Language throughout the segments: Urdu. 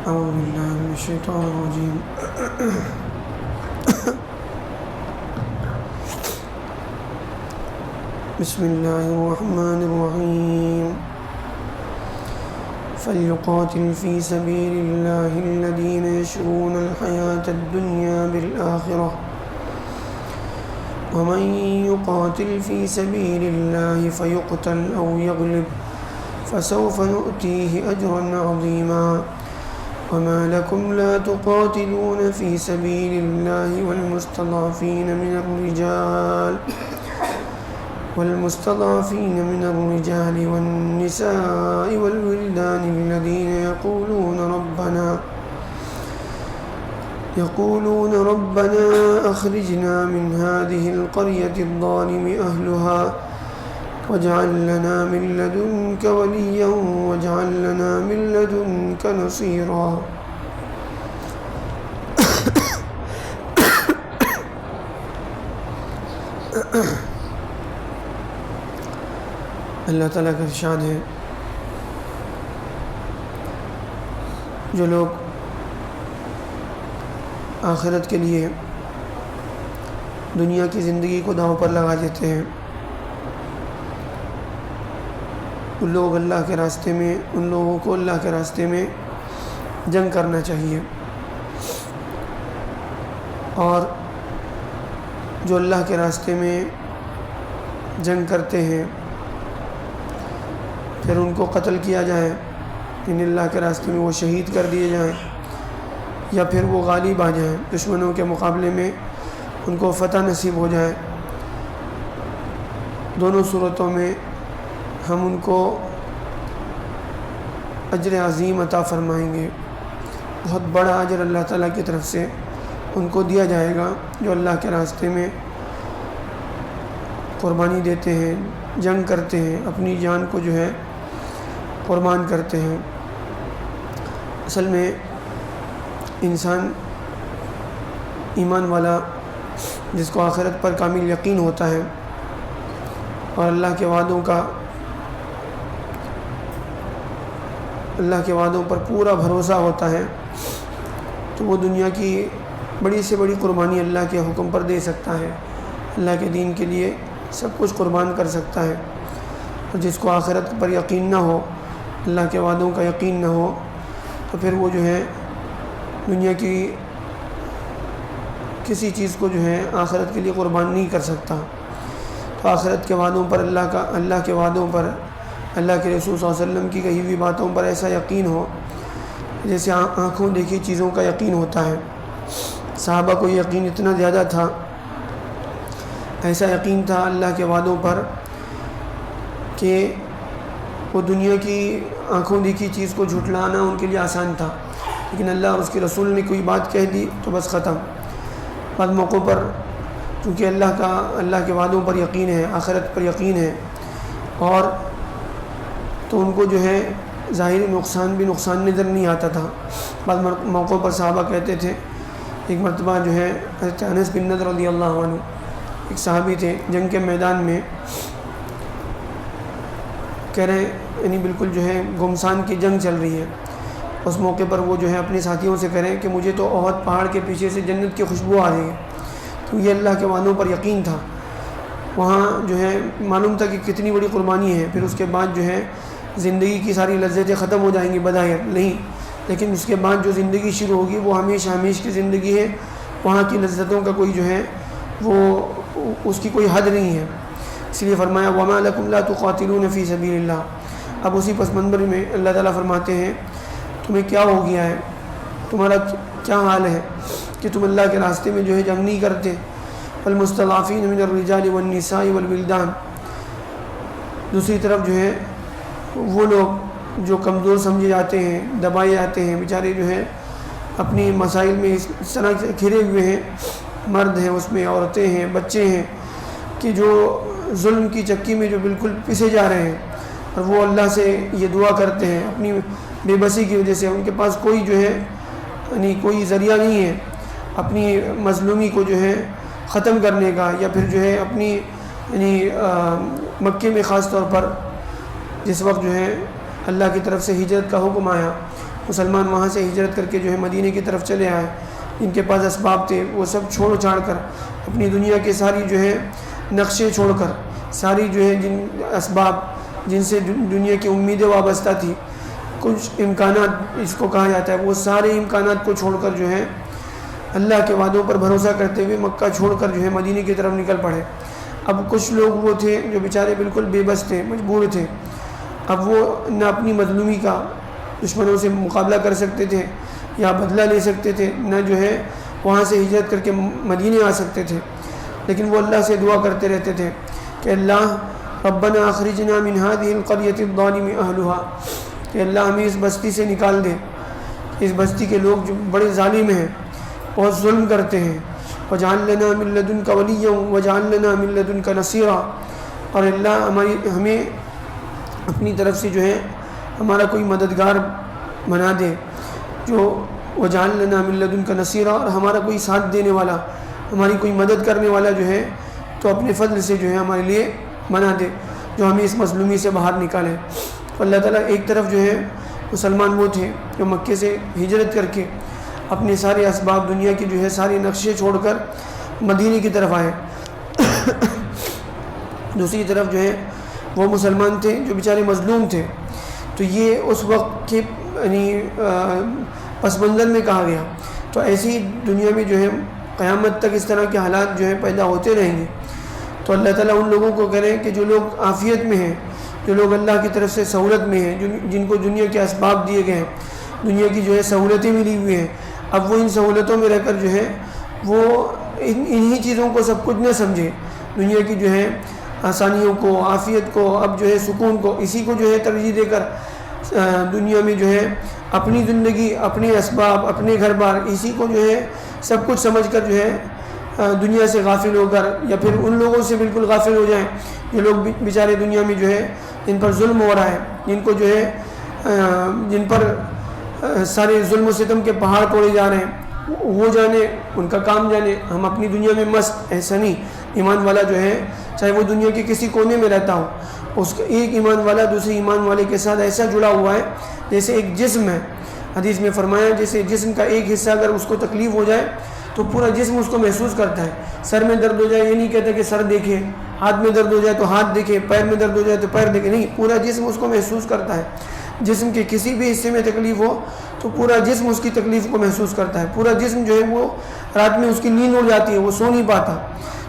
أعوذ بالله من الشيطان الرجيم. بسم الله الرحمن الرحيم. فليقاتل في سبيل الله الذين يشرون الحياة الدنيا بالآخرة ومن يقاتل في سبيل الله فيقتل أو يغلب فسوف نؤتيه أجرا عظيما وما لكم لا تقاتلون في سبيل الله والمستضعفين من الرجال والنساء والولدان الذين يقولون ربنا أخرجنا من هذه القرية الظالم أهلها واجعل لنا من لدنك وليا واجعل لنا من لدنك نصيرا. اللہ تعالیٰ کا ارشاد ہے، جو لوگ آخرت کے لیے دنیا کی زندگی کو داؤں پر لگا دیتے ہیں، ان لوگوں کو اللہ کے راستے میں جنگ کرنا چاہیے، اور جو اللہ کے راستے میں جنگ کرتے ہیں پھر ان کو قتل کیا جائے، یعنی اللہ کے راستے میں وہ شہید کر دیے جائیں، یا پھر وہ غالب آ جائیں، دشمنوں کے مقابلے میں ان کو فتح نصیب ہو جائے، دونوں صورتوں میں ہم ان کو اجر عظیم عطا فرمائیں گے. بہت بڑا اجر اللہ تعالیٰ کی طرف سے ان کو دیا جائے گا جو اللہ کے راستے میں قربانی دیتے ہیں، جنگ کرتے ہیں، اپنی جان کو جو ہے قربان کرتے ہیں. اصل میں انسان ایمان والا، جس کو آخرت پر کامل یقین ہوتا ہے اور اللہ کے وعدوں پر پورا بھروسہ ہوتا ہے، تو وہ دنیا کی بڑی سے بڑی قربانی اللہ کے حکم پر دے سکتا ہے، اللہ کے دین کے لیے سب کچھ قربان کر سکتا ہے. اور جس کو آخرت پر یقین نہ ہو، اللہ کے وعدوں کا یقین نہ ہو، تو پھر وہ جو ہے دنیا کی کسی چیز کو جو ہے آخرت کے لیے قربان نہیں کر سکتا. تو آخرت کے وعدوں پر اللہ کے وعدوں پر، اللہ کے رسول صلی اللہ علیہ وسلم کی کہی ہوئی باتوں پر ایسا یقین ہو جیسے آنکھوں دیکھی چیزوں کا یقین ہوتا ہے. صحابہ کو یقین اتنا زیادہ تھا، ایسا یقین تھا اللہ کے وعدوں پر کہ وہ دنیا کی آنکھوں دیکھی چیز کو جھٹلانا ان کے لیے آسان تھا، لیکن اللہ اور اس کے رسول نے کوئی بات کہہ دی تو بس ختم. بعض موقعوں پر چونکہ اللہ کے وعدوں پر یقین ہے، آخرت پر یقین ہے، اور تو ان کو جو ہے ظاہری نقصان بھی نقصان نظر نہیں آتا تھا. بعض موقعوں پر صحابہ کہتے تھے، ایک مرتبہ جو ہے حضرت انس بن نضر رضی اللہ عنہ ایک صحابی تھے، جنگ کے میدان میں کہہ رہے، یعنی بالکل جو ہے گمسان کی جنگ چل رہی ہے، اس موقع پر وہ جو ہے اپنے ساتھیوں سے کہہ رہے ہیں کہ مجھے تو احد پہاڑ کے پیچھے سے جنت کی خوشبو آ رہی ہے. تو یہ اللہ کے وعدوں پر یقین تھا. وہاں جو ہے معلوم تھا کہ کتنی بڑی قربانی ہے، پھر اس کے بعد جو ہے زندگی کی ساری لذتیں ختم ہو جائیں گی بظاہر نہیں، لیکن اس کے بعد جو زندگی شروع ہوگی وہ ہمیشہ کی زندگی ہے، وہاں کی لذتوں کا کوئی جو ہے وہ اس کی کوئی حد نہیں ہے. اس لیے فرمایا وَمَا لَكُمْ لَا تُقَاتِلُونَ فِي سَبِيلِ اللَّهِ. اب اسی پس منظر میں اللہ تعالیٰ فرماتے ہیں تمہیں کیا ہو گیا ہے، تمہارا کیا حال ہے کہ تم اللہ کے راستے میں جو ہے جنگ نہیں کرتے. وَالْمُسْتَضْعَفِينَ مِنَ الرِّجَالِ وَالنِّسَاءِ وَالْوِلْدَانِ. دوسری طرف جو ہے وہ لوگ جو کمزور سمجھے جاتے ہیں، دبائے جاتے ہیں، بیچارے جو ہے اپنی مسائل میں اس طرح سے گھرے ہوئے ہیں، مرد ہیں، اس میں عورتیں ہیں، بچے ہیں، کہ جو ظلم کی چکی میں جو بالکل پسے جا رہے ہیں، اور وہ اللہ سے یہ دعا کرتے ہیں اپنی بے بسی کی وجہ سے. ان کے پاس کوئی جو ہے یعنی کوئی ذریعہ نہیں ہے اپنی مظلومی کو جو ہے ختم کرنے کا، یا پھر جو ہے اپنی یعنی مکے میں خاص طور پر جس وقت جو ہے اللہ کی طرف سے ہجرت کا حکم آیا مسلمان وہاں سے ہجرت کر کے جو ہے مدینے کی طرف چلے آئے، جن کے پاس اسباب تھے وہ سب چھوڑ چھاڑ کر اپنی دنیا کے ساری جو ہے نقشے چھوڑ کر، ساری جو ہے جن اسباب جن سے دنیا کی امیدیں وابستہ تھی، کچھ امکانات اس کو کہا جاتا ہے، وہ سارے امکانات کو چھوڑ کر جو ہے اللہ کے وعدوں پر بھروسہ کرتے ہوئے مکہ چھوڑ کر جو ہے مدینے کی طرف نکل پڑے۔ اب کچھ لوگ وہ تھے جو بیچارے بالکل بے بس تھے، مجبور تھے، اب وہ نہ اپنی مظلومی کا دشمنوں سے مقابلہ کر سکتے تھے یا بدلہ لے سکتے تھے، نہ جو ہے وہاں سے ہجرت کر کے مدینے آ سکتے تھے، لیکن وہ اللہ سے دعا کرتے رہتے تھے کہ اللہ ربنا اخرجنا من هذه القرية الظالم اهلها، کہ اللہ ہمیں اس بستی سے نکال دے، اس بستی کے لوگ جو بڑے ظالم ہیں، بہت ظلم کرتے ہیں، وجعل لنا من لدنك وليا وجعل لنا من لدنك نصيرا، اور اللہ ہمیں اپنی طرف سے جو ہے ہمارا کوئی مددگار بنا دے، جو وجعل لنا من لدنك نصيرا، اور ہمارا کوئی ساتھ دینے والا، ہماری کوئی مدد کرنے والا جو ہے تو اپنے فضل سے جو ہے ہمارے لیے بنا دے، جو ہمیں اس مظلومی سے باہر نکالے۔ تو اللہ تعالیٰ ایک طرف جو ہے مسلمان وہ تھے جو مکے سے ہجرت کر کے اپنے سارے اسباب دنیا کی جو ہے سارے نقشے چھوڑ کر مدینے کی طرف آئے، دوسری طرف جو ہے وہ مسلمان تھے جو بیچارے مظلوم تھے۔ تو یہ اس وقت کے یعنی پس منظر میں کہا گیا۔ تو ایسی دنیا میں جو ہے قیامت تک اس طرح کے حالات جو ہے پیدا ہوتے رہیں گے۔ تو اللہ تعالیٰ ان لوگوں کو کرے کہ جو لوگ عافیت میں ہیں، جو لوگ اللہ کی طرف سے سہولت میں ہیں، جن کو دنیا کے اسباب دیے گئے ہیں، دنیا کی جو ہے سہولتیں ملی ہوئی ہیں، اب وہ ان سہولتوں میں رہ کر جو ہے وہ انہی چیزوں کو سب کچھ نہ سمجھے، دنیا کی جو ہے آسانیوں کو، عافیت کو، اب جو ہے سکون کو، اسی کو جو ہے ترجیح دے کر دنیا میں جو ہے اپنی زندگی، اپنے اسباب، اپنے گھر بار، اسی کو جو ہے سب کچھ سمجھ کر جو ہے دنیا سے غافل ہو کر، یا پھر ان لوگوں سے بالکل غافل ہو جائیں جو لوگ بیچارے دنیا میں جو ہے جن پر ظلم ہو رہا ہے، جن کو جو ہے جن پر سارے ظلم و ستم کے پہاڑ توڑے جا رہے ہیں، وہ جانے، ان کا کام جانے، ہم اپنی دنیا میں مست۔ ایسا نہیں، ایمان والا جو ہے چاہے وہ دنیا کے کسی کونے میں رہتا ہو، اس کا ایک ایمان والا دوسرے ایمان والے کے ساتھ ایسا جڑا ہوا ہے جیسے ایک جسم ہے۔ حدیث میں فرمایا جیسے جسم کا ایک حصہ اگر اس کو تکلیف ہو جائے تو پورا جسم اس کو محسوس کرتا ہے۔ سر میں درد ہو جائے یہ نہیں کہتا کہ سر دیکھے، ہاتھ میں درد ہو جائے تو ہاتھ دیکھے، پیر میں درد ہو جائے تو پیر دیکھے، نہیں، پورا جسم اس کو محسوس کرتا ہے۔ جسم کے کسی بھی حصے میں تکلیف ہو تو پورا جسم اس کی تکلیف کو محسوس کرتا ہے، پورا جسم جو ہے وہ رات میں اس کی نیند اڑ جاتی ہے، وہ سو نہیں پاتا۔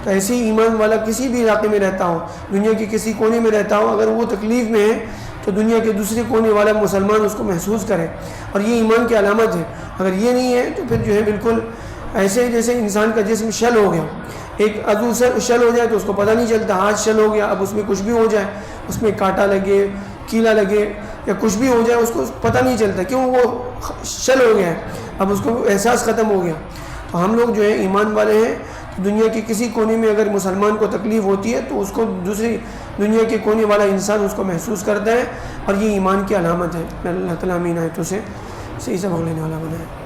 تو ایسے ہی ایمان والا کسی بھی علاقے میں رہتا ہو، دنیا کے کسی کونے میں رہتا ہو، اگر وہ تکلیف میں ہے تو دنیا کے دوسرے کونے والا مسلمان اس کو محسوس کرے، اور یہ ایمان کی علامت ہے۔ اگر یہ نہیں ہے تو پھر جو ہے بالکل ایسے جیسے انسان کا جسم شل ہو گیا، ایک عضو شل ہو جائے تو اس کو پتہ نہیں چلتا، ہاتھ شل ہو گیا، اب اس میں کچھ بھی ہو جائے، اس میں کانٹا لگے، کیلا لگے یا کچھ بھی ہو جائے اس کو پتہ نہیں چلتا، کیوں؟ وہ شل ہو گیا ہے، اب اس کو احساس ختم ہو گیا۔ تو ہم لوگ جو ہے ایمان والے ہیں، دنیا کے کسی کونے میں اگر مسلمان کو تکلیف ہوتی ہے تو اس کو دوسری دنیا کے کونے والا انسان اس کو محسوس کرتا ہے، اور یہ ایمان کی علامت ہے۔ اللہ تعالیٰ ہمیں عنایتوں سے صحیح سبق لینے والا بنائے۔